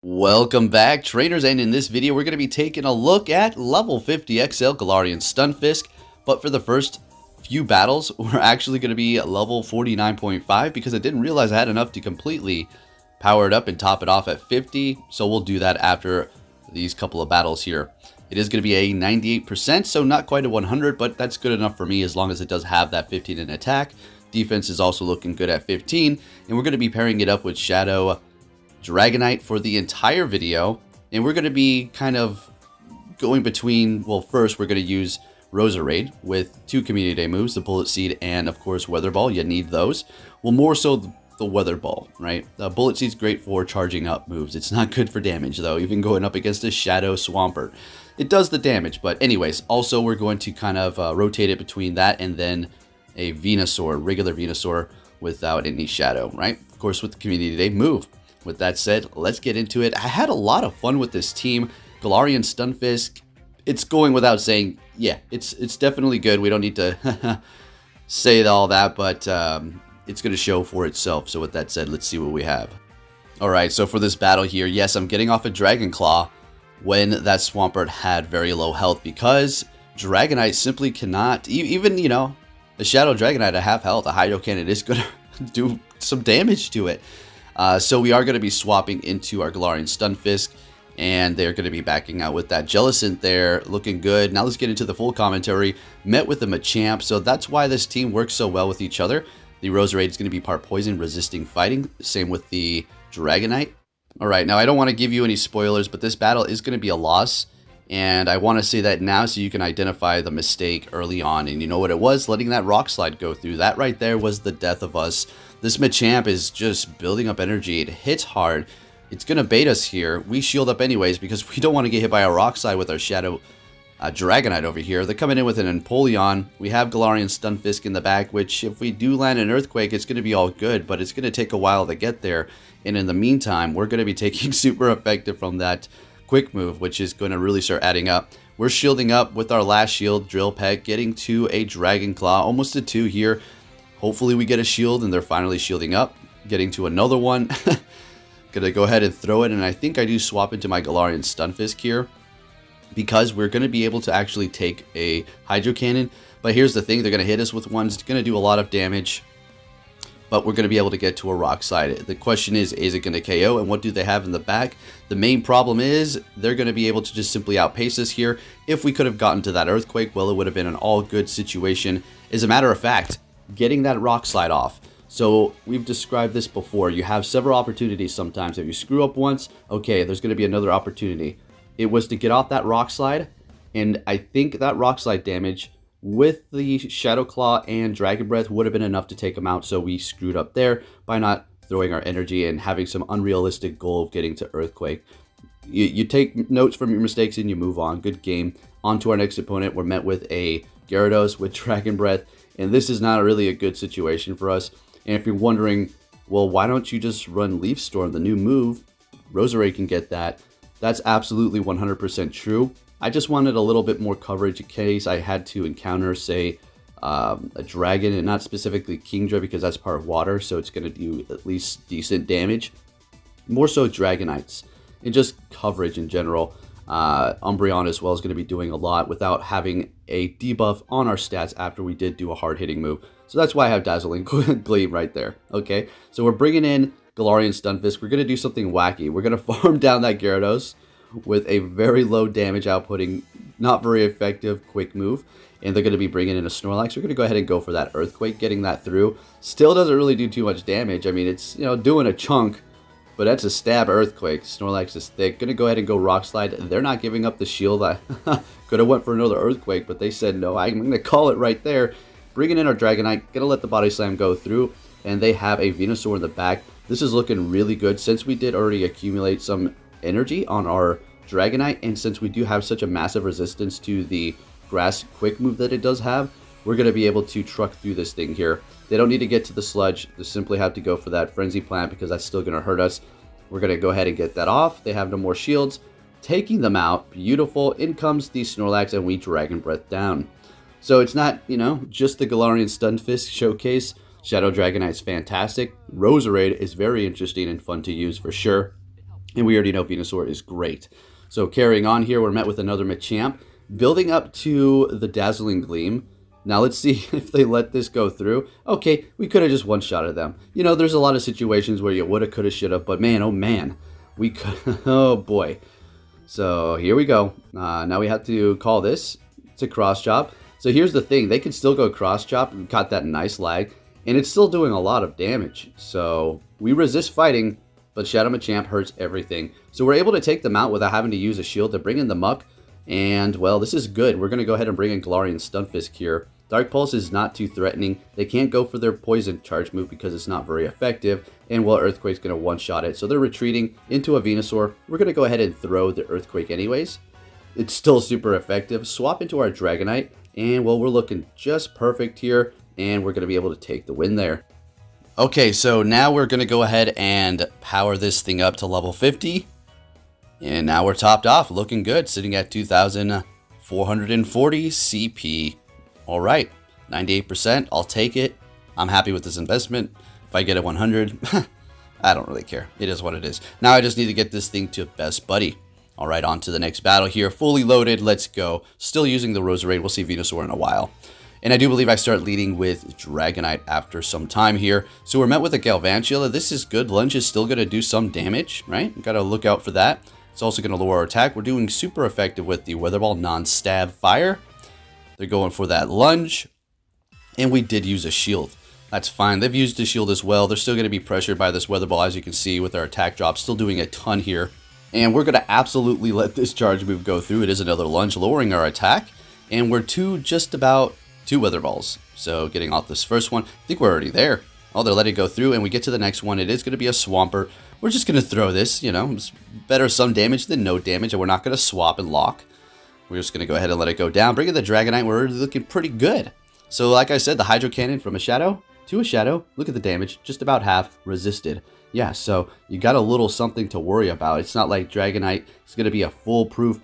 Welcome back, trainers, and in this video we're going to be taking a look at level 50 XL Galarian Stunfisk, but for the first few battles we're actually going to be level 49.5 because I didn't realize I had enough to completely power it up and top it off at 50, so we'll do that after these couple of battles here. It is going to be a 98%, so not quite a 100, but that's good enough for me as long as it does have that 15 in attack. Defense is also looking good at 15, and we're going to be pairing it up with Shadow Dragonite for the entire video, and we're going to be kind of going between, well, first we're going to use Roserade with 2 Community Day moves, the Bullet Seed and of course Weather Ball. You need those. Well, more so the Weather Ball, right? The Bullet Seed's great for charging up moves. It's not good for damage though, even going up against a Shadow Swampert. It does the damage, but anyways, also we're going to kind of rotate it between that and then a Venusaur, regular Venusaur without any Shadow, right? Of course with the Community Day move. With that said, let's get into it. I had a lot of fun with this team. Galarian Stunfisk, it's going without saying, yeah, it's definitely good. We don't need to say all that, but it's going to show for itself. So with that said, let's see what we have. Alright, so for this battle here, yes, I'm getting off a Dragon Claw when that Swampert had very low health because Dragonite simply cannot, even, you know, the Shadow Dragonite at half health, a Hydro Cannon is going to do some damage to it. So we are going to be swapping into our Galarian Stunfisk, and they're going to be backing out with that Jellicent there, looking good. Now let's get into the full commentary. Met with the Machamp, so that's why this team works so well with each other. The Roserade is going to be part Poison, resisting fighting. Same with the Dragonite. Alright, now I don't want to give you any spoilers, but this battle is going to be a loss. And I want to say that now so you can identify the mistake early on. And you know what it was? Letting that Rock Slide go through. That right there was the death of us. This Machamp is just building up energy. It hits hard. It's going to bait us here. We shield up anyways because we don't want to get hit by a Rock Slide with our Shadow Dragonite over here. They're coming in with an Empoleon. We have Galarian Stunfisk in the back, which if we do land an Earthquake, it's going to be all good. But it's going to take a while to get there. And in the meantime, we're going to be taking super effective from that quick move, which is going to really start adding up. We're shielding up with our last shield, Drill Peck, getting to a Dragon Claw, almost a 2 here. Hopefully we get a shield, and they're finally shielding up, getting to another one. Gonna go ahead and throw it, and I think I do swap into my Galarian Stunfisk here because we're going to be able to actually take a Hydro Cannon. But here's the thing, they're going to hit us with one. It's going to do a lot of damage, but we're going to be able to get to a Rock Slide. The question is it going to KO, and what do they have in the back? The main problem is they're going to be able to just simply outpace us here. If we could have gotten to that Earthquake, well, it would have been an all-good situation. As a matter of fact, getting that Rock Slide off. So we've described this before. You have several opportunities sometimes. If you screw up once, okay, there's going to be another opportunity. It was to get off that Rock Slide, and I think that Rock Slide damage with the Shadow Claw and Dragon Breath would have been enough to take him out, so we screwed up there by not throwing our energy and having some unrealistic goal of getting to Earthquake. You take notes from your mistakes and you move on. Good game. On to our next opponent. We're met with a Gyarados with Dragon Breath, and this is not really a good situation for us. And if you're wondering, well, why don't you just run Leaf Storm, the new move? Roserade can get that. That's absolutely 100% true. I just wanted a little bit more coverage in case I had to encounter, say, a dragon, and not specifically Kingdra because that's part of water, so it's going to do at least decent damage. More so Dragonites, and just coverage in general. Umbreon as well is going to be doing a lot without having a debuff on our stats after we did do a hard-hitting move. So that's why I have Dazzling Gleam right there. Okay, so we're bringing in Galarian Stunfisk. We're going to do something wacky. We're going to farm down that Gyarados with a very low damage outputting, not very effective quick move. And they're going to be bringing in a Snorlax. We're going to go ahead and go for that Earthquake, getting that through. Still doesn't really do too much damage. I mean, it's, you know, doing a chunk, but that's a stab Earthquake. Snorlax is thick. Going to go ahead and go Rock Slide. They're not giving up the shield. I could have went for another Earthquake, but they said no. I'm going to call it right there. Bringing in our Dragonite. Going to let the Body Slam go through. And they have a Venusaur in the back. This is looking really good since we did already accumulate some energy on our Dragonite, and since we do have such a massive resistance to the grass quick move that it does have, we're going to be able to truck through this thing here. They don't need to get to the Sludge. They simply have to go for that Frenzy Plant because that's still going to hurt us. We're going to go ahead and get that off. They have no more shields. Taking them out. Beautiful. In comes the Snorlax, and we Dragon Breath down. So it's not, you know, just the Galarian Stunfisk showcase. Shadow Dragonite's fantastic. Roserade is very interesting and fun to use for sure. And we already know Venusaur is great. So carrying on here, we're met with another Machamp. Building up to the Dazzling Gleam. Now let's see if they let this go through. Okay, we could have just one-shotted them. You know, there's a lot of situations where you woulda, coulda, shoulda, but man, oh man. We could, oh boy. So here we go. Now we have to call this. It's a cross chop. So here's the thing. They can still go cross chop and got that nice lag. And it's still doing a lot of damage. So we resist fighting, but Shadow Machamp hurts everything. So we're able to take them out without having to use a shield to bring in the Muck. And, well, this is good. We're going to go ahead and bring in Galarian Stunfisk here. Dark Pulse is not too threatening. They can't go for their Poison Charge move because it's not very effective. And, well, Earthquake's going to one-shot it. So they're retreating into a Venusaur. We're going to go ahead and throw the Earthquake anyways. It's still super effective. Swap into our Dragonite. And, well, we're looking just perfect here. And we're going to be able to take the win there. Okay, so now we're going to go ahead and power this thing up to level 50. And now we're topped off, looking good, sitting at 2,440 CP. All right, 98%, I'll take it. I'm happy with this investment. If I get a 100, I don't really care. It is what it is. Now I just need to get this thing to best buddy. All right, on to the next battle here. Fully loaded, let's go. Still using the Roserade, we'll see Venusaur in a while. And I do believe I start leading with Dragonite after some time here. So we're met with a Galvantula. This is good. Lunge is still going to do some damage, right? Got to look out for that. It's also going to lower our attack. We're doing super effective with the Weather Ball non-stab fire. They're going for that lunge. And we did use a shield. That's fine. They've used a shield as well. They're still going to be pressured by this Weather Ball, as you can see, with our attack drop. Still doing a ton here. And we're going to absolutely let this charge move go through. It is another lunge, lowering our attack. And we're just about two Weather Balls. So getting off this first one, I think we're already there. Oh, they're letting it go through, and we get to the next one. It is going to be a Swampert. We're just going to throw this, you know. It's better some damage than no damage, and we're not going to swap and lock. We're just going to go ahead and let it go down. Bring in the Dragonite. We're looking pretty good. So like I said, the Hydro Cannon from a Shadow to a Shadow. Look at the damage. Just about half resisted. Yeah, so you got a little something to worry about. It's not like Dragonite is going to be a foolproof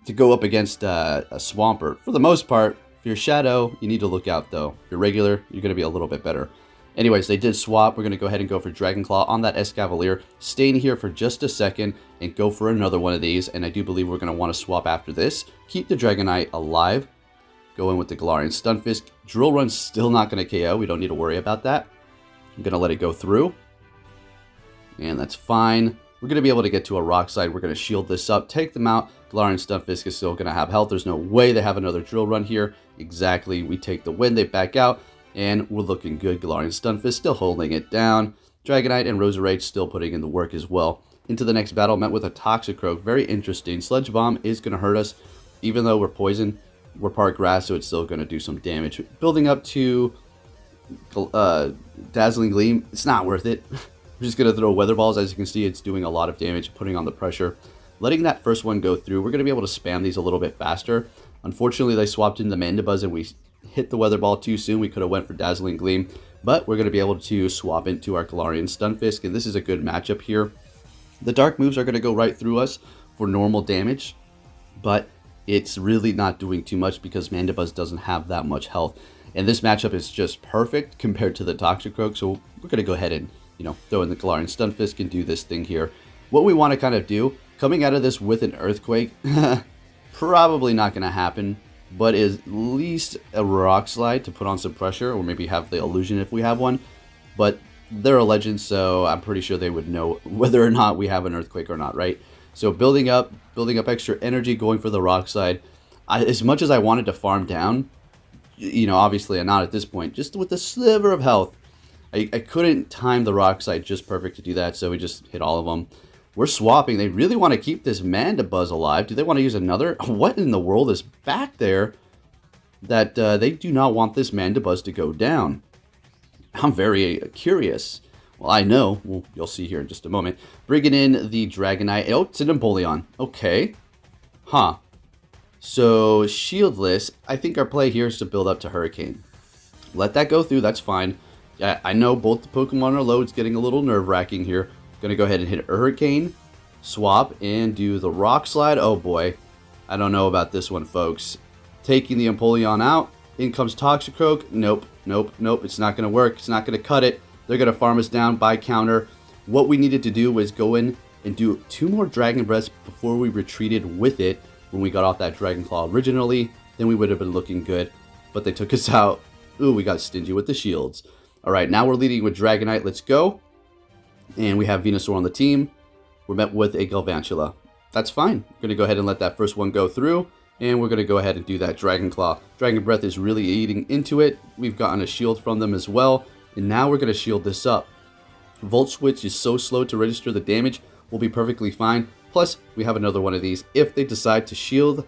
to go up against a Swampert. For the most part, if you're Shadow, you need to look out, though. If you're regular, you're going to be a little bit better. Anyways, they did swap. We're going to go ahead and go for Dragon Claw on that Escavalier. Stay in here for just a second and go for another one of these. And I do believe we're going to want to swap after this. Keep the Dragonite alive. Go in with the Galarian Stunfisk. Drill Run's still not going to KO. We don't need to worry about that. I'm going to let it go through. And that's fine. We're going to be able to get to a Rock Slide. We're going to shield this up, take them out. Galarian Stunfisk is still going to have health. There's no way they have another Drill Run here. Exactly. We take the win. They back out. And we're looking good. Galarian Stunfisk still holding it down. Dragonite and Roserade still putting in the work as well. Into the next battle, met with a Toxicroak. Very interesting. Sludge Bomb is going to hurt us. Even though we're poison, we're part grass, so it's still going to do some damage. Building up to Dazzling Gleam, it's not worth it. We're just going to throw Weather Balls. As you can see, it's doing a lot of damage, putting on the pressure. Letting that first one go through, we're going to be able to spam these a little bit faster. Unfortunately, they swapped in the Mandibuzz and we hit the Weather Ball too soon. We could have went for Dazzling Gleam, but we're going to be able to swap into our Galarian Stunfisk, and this is a good matchup here. The dark moves are going to go right through us for normal damage, but it's really not doing too much because Mandibuzz doesn't have that much health. And this matchup is just perfect compared to the Toxicroak, so we're going to go ahead and, you know, throw in the Galarian Stunfisk and do this thing here. What we want to kind of do, coming out of this with an Earthquake, probably not going to happen, but is at least a Rock Slide to put on some pressure, or maybe have the Illusion if we have one. But they're a legend, so I'm pretty sure they would know whether or not we have an Earthquake or not, right? So building up extra energy, going for the Rock Slide. As much as I wanted to farm down, you know, obviously I'm not at this point, just with a sliver of health, I couldn't time the Rock Slide just perfect to do that, so we just hit all of them. We're swapping. They really want to keep this Mandibuzz alive. Do they want to use another? What in the world is back there that they do not want this Mandibuzz to go down? I'm very curious. Well, I know. Well, you'll see here in just a moment. Bringing in the Dragonite. Oh, it's an Empoleon. Okay. Huh. So, shieldless. I think our play here is to build up to Hurricane. Let that go through. That's fine. Yeah, I know both the Pokemon are low. It's getting a little nerve-wracking here. Going to go ahead and hit Hurricane, swap, and do the Rock Slide. Oh boy, I don't know about this one, folks. Taking the Empoleon out. In comes Toxicroak. Nope, nope, nope. It's not going to work. It's not going to cut it. They're going to farm us down by counter. What we needed to do was go in and do 2 more Dragon Breaths before we retreated with it when we got off that Dragon Claw originally, then we would have been looking good. But they took us out. Ooh, we got stingy with the shields. Alright, now we're leading with Dragonite. Let's go. And we have Venusaur on the team. We're met with a Galvantula. That's fine. We're going to go ahead and let that first one go through. And we're going to go ahead and do that Dragon Claw. Dragon Breath is really eating into it. We've gotten a shield from them as well. And now we're going to shield this up. Volt Switch is so slow to register the damage. We'll be perfectly fine. Plus, we have another one of these. If they decide to shield,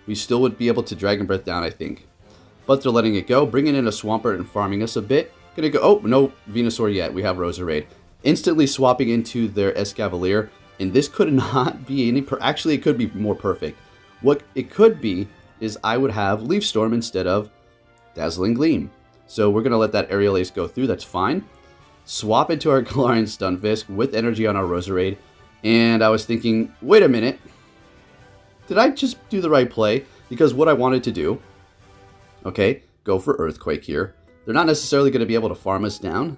we still would be able to Dragon Breath down, I think. But they're letting it go, bringing in a Swampert and farming us a bit. Gonna go, oh, no Venusaur yet. We have Roserade. Instantly swapping into their Escavalier. And this could not be any, actually it could be more perfect. What it could be is I would have Leaf Storm instead of Dazzling Gleam. So we're gonna let that Aerial Ace go through, that's fine. Swap into our Galarian Stunfisk with energy on our Roserade. And I was thinking, wait a minute. Did I just do the right play? Because what I wanted to do, okay, go for Earthquake here. They're not necessarily going to be able to farm us down.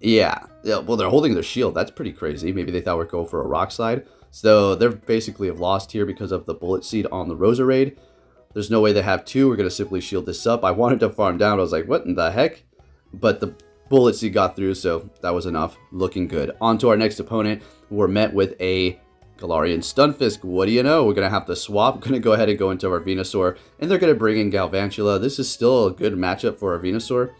Yeah, well, they're holding their shield. That's pretty crazy. Maybe they thought we'd go for a Rock Slide. So they're basically have lost here because of the Bullet Seed on the Roserade. There's no way they have 2. We're going to simply shield this up. I wanted to farm down. I was like, what in the heck? But the Bullet Seed got through, so that was enough. Looking good. On to our next opponent. We're met with a Galarian Stunfisk. What do you know? We're going to have to swap. We're going to go ahead and go into our Venusaur. And they're going to bring in Galvantula. This is still a good matchup for our Venusaur.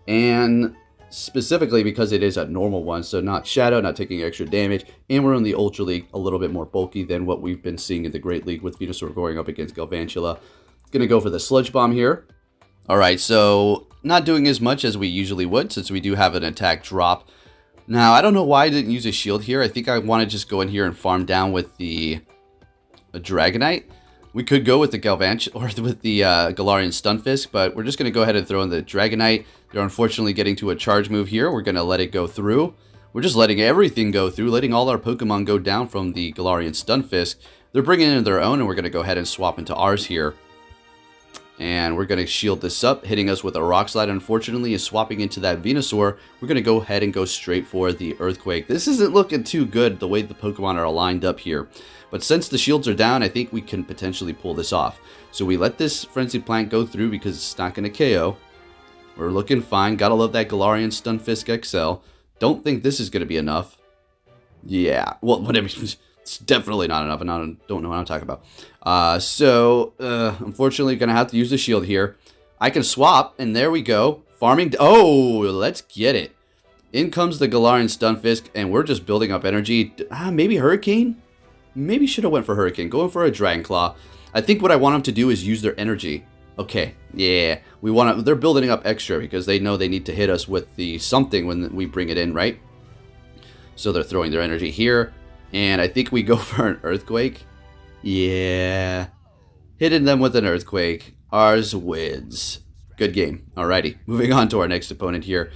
And specifically because it is a normal one. So not Shadow, not taking extra damage. And we're in the Ultra League, a little bit more bulky than what we've been seeing in the Great League with Venusaur going up against Galvantula. Going to go for the Sludge Bomb here. Alright, so not doing as much as we usually would since we do have an attack drop. Now, I don't know why I didn't use a shield here. I think I want to just go in here and farm down with the Dragonite. We could go with the Galvantula or with the Galarian Stunfisk, but we're just going to go ahead and throw in the Dragonite. They're unfortunately getting to a charge move here. We're going to let it go through. We're just letting everything go through, letting all our Pokemon go down from the Galarian Stunfisk. They're bringing in their own, and we're going to go ahead and swap into ours here. And we're going to shield this up, hitting us with a Rock Slide, unfortunately, and swapping into that Venusaur. We're going to go ahead and go straight for the Earthquake. This isn't looking too good the way the Pokemon are aligned up here. But since the shields are down, I think we can potentially pull this off. So we let this Frenzy Plant go through because it's not going to KO. We're looking fine. Gotta love that Galarian Stunfisk XL. Don't think this is going to be enough. Yeah, well, whatever. It's definitely not enough, and I don't know what I'm talking about. Unfortunately, going to have to use the shield here. I can swap, and there we go. Farming. Oh, let's get it. In comes the Galarian Stunfisk, and we're just building up energy. Maybe Hurricane? Maybe should have went for Hurricane. Going for a Dragon Claw. I think what I want them to do is use their energy. Okay, yeah. They're building up extra because they know they need to hit us with the something when we bring it in, right? So they're throwing their energy here. And I think we go for an Earthquake. Yeah. Hitting them with an Earthquake. Ours wins. Good game. Alrighty. Moving on to our next opponent here.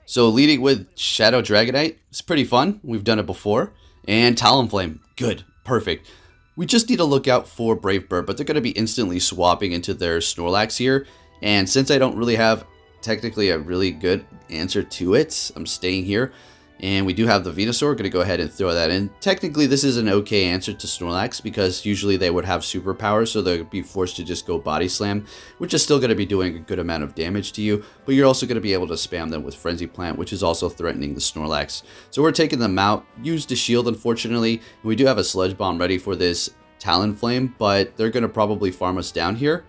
So leading with Shadow Dragonite. It's pretty fun. We've done it before. And Talonflame. Good. Perfect. We just need to look out for Brave Bird, but they're going to be instantly swapping into their Snorlax here. And since I don't really have technically a really good answer to it, I'm staying here. And we do have the Venusaur. We're going to go ahead and throw that in. Technically, this is an okay answer to Snorlax because usually they would have superpowers, so they'd be forced to just go Body Slam, which is still going to be doing a good amount of damage to you, but you're also going to be able to spam them with Frenzy Plant, which is also threatening the Snorlax. So we're taking them out. Used the shield, unfortunately. And we do have a Sludge Bomb ready for this Talonflame, but they're going to probably farm us down here.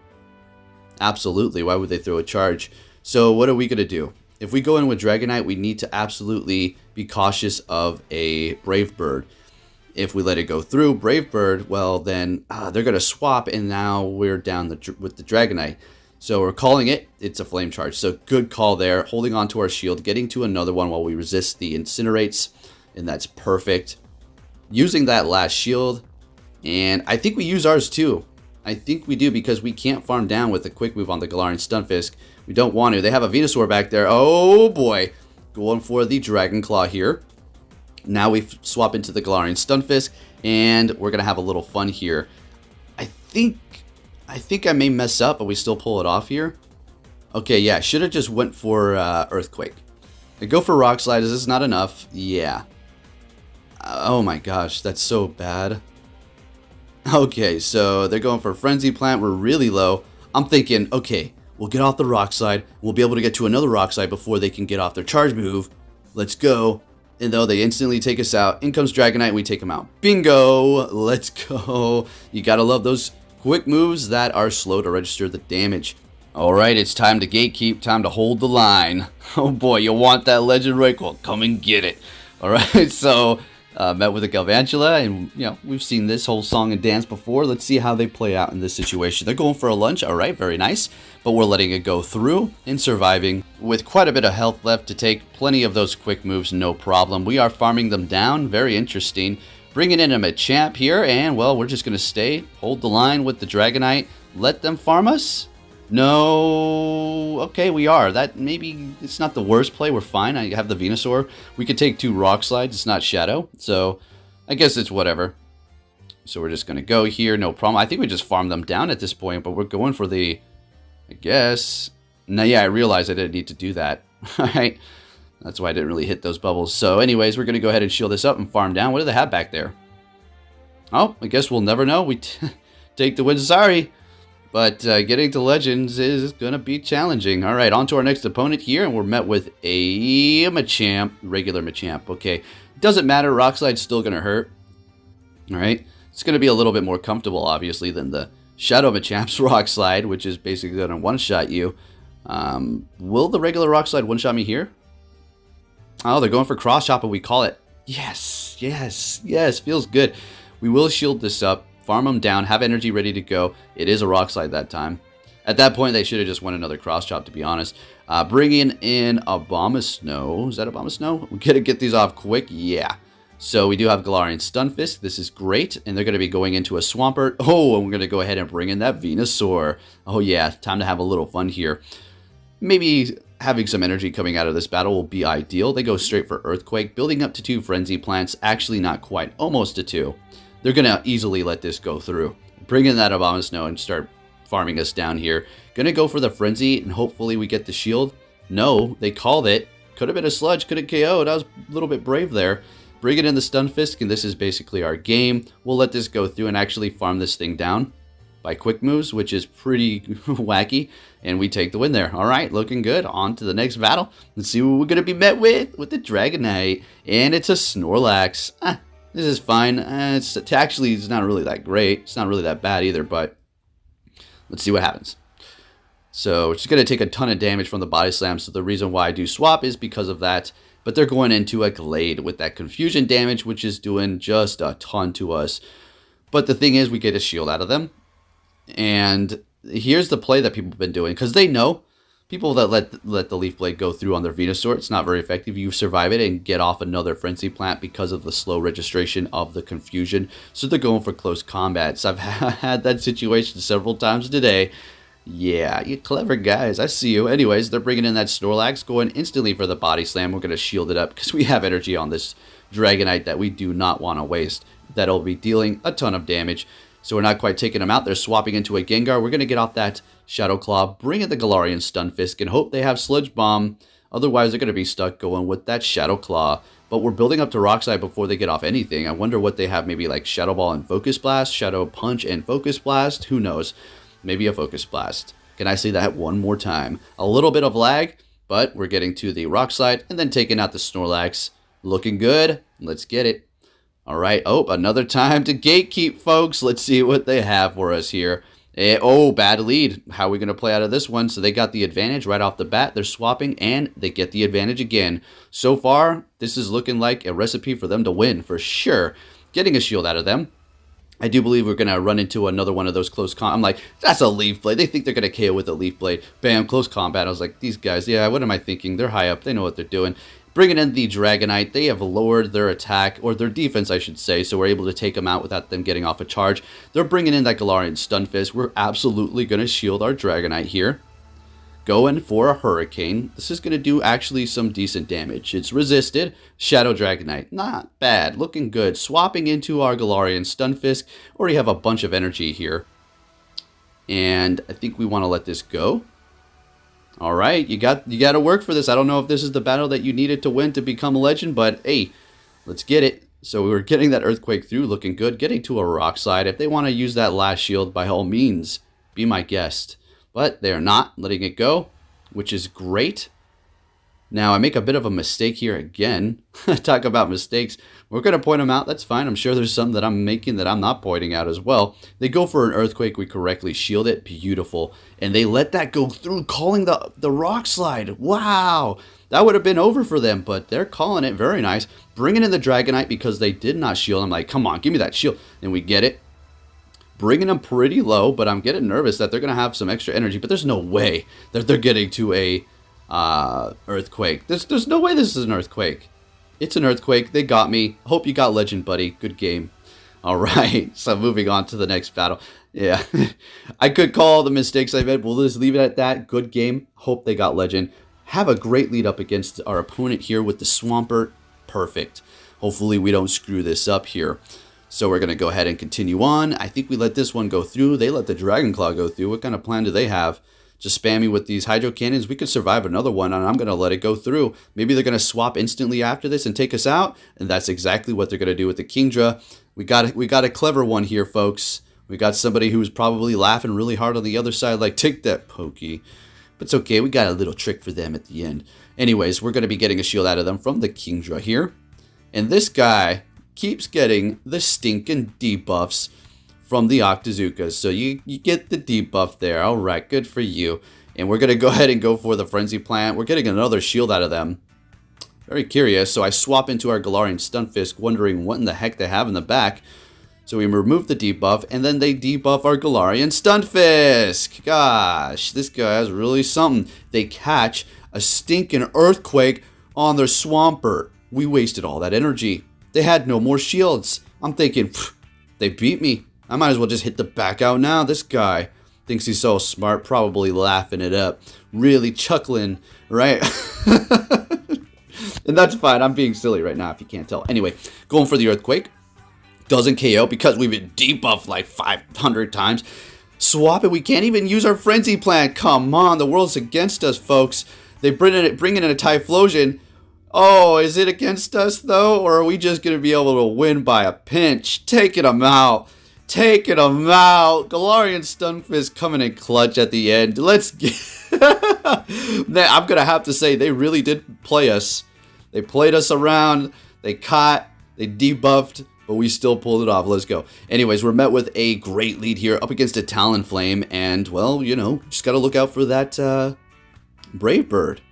Absolutely. Why would they throw a charge? So what are we going to do? If we go in with Dragonite, we need to absolutely be cautious of a Brave Bird. If we let it go through Brave Bird, well then they're going to swap, and now we're down with the Dragonite. So we're calling it. It's a Flame Charge. So good call there. Holding on to our shield, getting to another one while we resist the Incinerates, and that's perfect. Using that last shield, and I think we use ours too. I think we do because we can't farm down with a quick move on the Galarian Stunfisk. We don't want to. They have a Venusaur back there. Oh boy. Going for the Dragon Claw here. Now we swap into the Galarian Stunfisk, and we're going to have a little fun here. I think I may mess up, but we still pull it off here. Okay, yeah. Should have just went for Earthquake. I go for Rock Slide. Is this not enough? Yeah. Oh my gosh, that's so bad. Okay, so they're going for Frenzy Plant. We're really low. I'm thinking, okay, we'll get off the rock slide. We'll be able to get to another rock slide before they can get off their charge move. Let's go. And though they instantly take us out, in comes Dragonite and we take them out. Bingo! Let's go. You gotta love those quick moves that are slow to register the damage. Alright, it's time to gatekeep, time to hold the line. Oh boy, you want that Legend Rake? Well, come and get it. Alright, so met with a Galvantula, and you know, we've seen this whole song and dance before. Let's see how they play out in this situation. They're going for a lunge, alright, very nice. But we're letting it go through and surviving with quite a bit of health left to take plenty of those quick moves, no problem. We are farming them down, very interesting. Bringing in a Machamp here, and well, we're just going to stay, hold the line with the Dragonite, let them farm us. No, okay, we are. That maybe it's not the worst play. We're fine. I have the Venusaur. We could take 2 Rock Slides. It's not Shadow, so I guess it's whatever. So we're just going to go here, no problem. I think we just farm them down at this point, but we're going for the, I guess. No, yeah, I realized I didn't need to do that. All right, that's why I didn't really hit those bubbles. So anyways, we're going to go ahead and shield this up and farm down. What do they have back there? Oh, I guess we'll never know. We take the win. Sorry. But getting to Legends is going to be challenging. All right, on to our next opponent here, and we're met with a Machamp, regular Machamp. Okay, doesn't matter, Rock Slide's still going to hurt. All right, it's going to be a little bit more comfortable, obviously, than the Shadow Machamp's Rock Slide, which is basically going to one-shot you. Will the regular Rock Slide one-shot me here? Oh, they're going for Cross Chop, and we call it. Yes, yes, yes, feels good. We will shield this up. Farm them down, have energy ready to go. It is a Rock Slide that time. At that point, they should have just won another Cross Chop, to be honest. Bringing in Abomasnow. Is that Abomasnow? We gotta get these off quick. Yeah. So we do have Galarian Stunfisk. This is great. And they're going to be going into a Swampert. Oh, and we're going to go ahead and bring in that Venusaur. Oh, yeah. Time to have a little fun here. Maybe having some energy coming out of this battle will be ideal. They go straight for Earthquake. Building up to 2 Frenzy Plants. Actually, not quite. Almost to 2. They're going to easily let this go through. Bring in that Abomasnow and start farming us down here. Going to go for the Frenzy, and hopefully we get the shield. No, they called it. Could have been a Sludge, could have KO'd. I was a little bit brave there. Bring it in the Stunfisk, and this is basically our game. We'll let this go through and actually farm this thing down by quick moves, which is pretty wacky, and we take the win there. All right, looking good. On to the next battle. Let's see what we're going to be met with the Dragonite, and it's a Snorlax. This is fine. It's not really that great. It's not really that bad either, but let's see what happens. So it's going to take a ton of damage from the Body Slam, so the reason why I do swap is because of that. But they're going into a Glade with that Confusion damage, which is doing just a ton to us. But the thing is, we get a shield out of them. And here's the play that people have been doing, because they know people that let the Leaf Blade go through on their Venusaur, it's not very effective. You survive it and get off another Frenzy Plant because of the slow registration of the Confusion. So they're going for close combats. I've had that situation several times today. Yeah, you clever guys. I see you. Anyways, they're bringing in that Snorlax, going instantly for the Body Slam. We're going to shield it up because we have energy on this Dragonite that we do not want to waste. That'll be dealing a ton of damage. So we're not quite taking them out. They're swapping into a Gengar. We're going to get off that Shadow Claw, bring in the Galarian Stunfisk, and hope they have Sludge Bomb. Otherwise, they're going to be stuck going with that Shadow Claw. But we're building up to Rock Slide before they get off anything. I wonder what they have, maybe like Shadow Ball and Focus Blast, Shadow Punch and Focus Blast. Who knows? Maybe a Focus Blast. Can I say that one more time? A little bit of lag, but we're getting to the Rock Slide and then taking out the Snorlax. Looking good. Let's get it. All right. Oh, another time to gatekeep, folks. Let's see what they have for us here. Oh, bad lead. How are we going to play out of this one? So they got the advantage right off the bat. They're swapping, and they get the advantage again. So far, this is looking like a recipe for them to win, for sure. Getting a shield out of them. I do believe we're going to run into another one of those close combat. I'm like, that's a Leaf Blade. They think they're going to KO with a Leaf Blade. Bam, close combat. I was like, these guys, yeah, what am I thinking? They're high up. They know what they're doing. Bringing in the Dragonite, they have lowered their attack, or their defense, I should say, so we're able to take them out without them getting off a charge. They're bringing in that Galarian Stunfisk. We're absolutely going to shield our Dragonite here. Going for a Hurricane. This is going to do actually some decent damage. It's resisted. Shadow Dragonite. Not bad. Looking good. Swapping into our Galarian Stunfisk. Already have a bunch of energy here. And I think we want to let this go. All right, you got to work for this. I don't know if this is the battle that you needed to win to become a legend, but hey, let's get it. So we were getting that Earthquake through, looking good, getting to a Rock Slide. If they want to use that last shield, by all means, be my guest. But they are not letting it go, which is great. Now, I make a bit of a mistake here again. Talk about mistakes. We're going to point them out. That's fine. I'm sure there's some that I'm making that I'm not pointing out as well. They go for an Earthquake. We correctly shield it. Beautiful. And they let that go through, calling the Rock Slide. Wow. That would have been over for them, but they're calling it. Very nice. Bringing in the Dragonite because they did not shield. I'm like, come on, give me that shield. And we get it. Bringing them pretty low, but I'm getting nervous that they're going to have some extra energy. But there's no way that they're getting to a Earthquake. There's no way this is an Earthquake. It's an Earthquake. They got me. Hope you got Legend, buddy. Good game. All right. So moving on to the next battle. Yeah. I could call the mistakes I made. We'll just leave it at that. Good game. Hope they got Legend. Have a great lead up against our opponent here with the Swampert. Perfect. Hopefully we don't screw this up here. So we're going to go ahead and continue on. I think we let this one go through. They let the Dragon Claw go through. What kind of plan do they have? Just spam me with these Hydro Cannons. We could survive another one, and I'm going to let it go through. Maybe they're going to swap instantly after this and take us out, and that's exactly what they're going to do with the Kingdra. We got a clever one here, folks. We got somebody who's probably laughing really hard on the other side, like, take that, Pokey. But it's okay. We got a little trick for them at the end. Anyways, we're going to be getting a shield out of them from the Kingdra here. And this guy keeps getting the stinking debuffs from the Octazookas. So you get the debuff there. All right, good for you. And we're going to go ahead and go for the Frenzy Plant. We're getting another shield out of them. Very curious. So I swap into our Galarian Stunfisk, wondering what in the heck they have in the back. So we remove the debuff, and then they debuff our Galarian Stunfisk. Gosh, this guy has really something. They catch a stinking Earthquake on their Swampert. We wasted all that energy. They had no more shields. I'm thinking, they beat me. I might as well just hit the back out now. This guy thinks he's so smart, probably laughing it up. Really chuckling, right? And that's fine. I'm being silly right now if you can't tell. Anyway, going for the Earthquake. Doesn't KO because we've been debuffed like 500 times. Swap it. We can't even use our Frenzy Plant. Come on. The world's against us, folks. They bring in a Typhlosion. Oh, is it against us, though? Or are we just going to be able to win by a pinch? Taking them out. Taking them out. Galarian Stunfisk coming in clutch at the end. Let's get... I'm going to have to say, they really did play us. They played us around. They caught. They debuffed. But we still pulled it off. Let's go. Anyways, we're met with a great lead here up against a Talonflame. And, well, you know, just got to look out for that Brave Bird.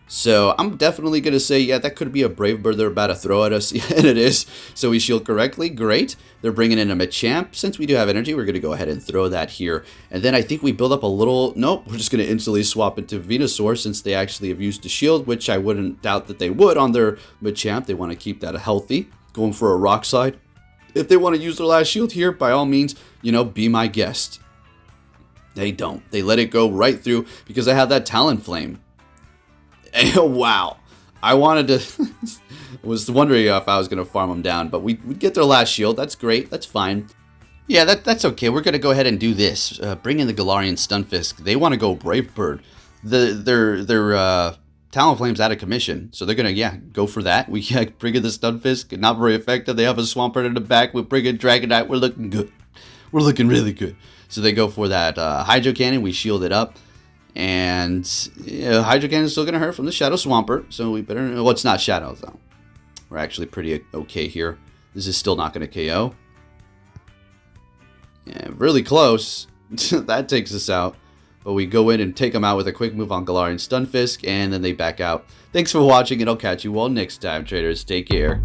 So I'm definitely going to say, yeah, that could be a Brave Bird they're about to throw at us. And it is. So we shield correctly. Great. They're bringing in a Machamp. Since we do have energy, we're going to go ahead and throw that here. And then I think we build up a little... Nope. We're just going to instantly swap into Venusaur since they actually have used the shield, which I wouldn't doubt that they would on their Machamp. They want to keep that healthy. Going for a Rock Slide. If they want to use their last shield here, by all means, you know, be my guest. They don't. They let it go right through because I have that Talonflame. Wow. I wanted to... was wondering if I was going to farm them down, but we get their last shield. That's great. That's fine. Yeah, that's okay. We're going to go ahead and do this. Bring in the Galarian Stunfisk. They want to go Brave Bird. Their Talonflame's out of commission, so they're going to, yeah, go for that. We bring in the Stunfisk. Not very effective. They have a Swampert in the back. We bring in Dragonite. We're looking good. We're looking really good. So they go for that Hydro Cannon. We shield it up. And Hydro Cannon is still going to hurt from the Shadow Swampert. So we better... Well, it's not Shadow, though. We're actually pretty okay here. This is still not going to KO. Yeah, really close. That takes us out. But we go in and take them out with a quick move on Galarian Stunfisk. And then they back out. Thanks for watching, and I'll catch you all next time, traders. Take care.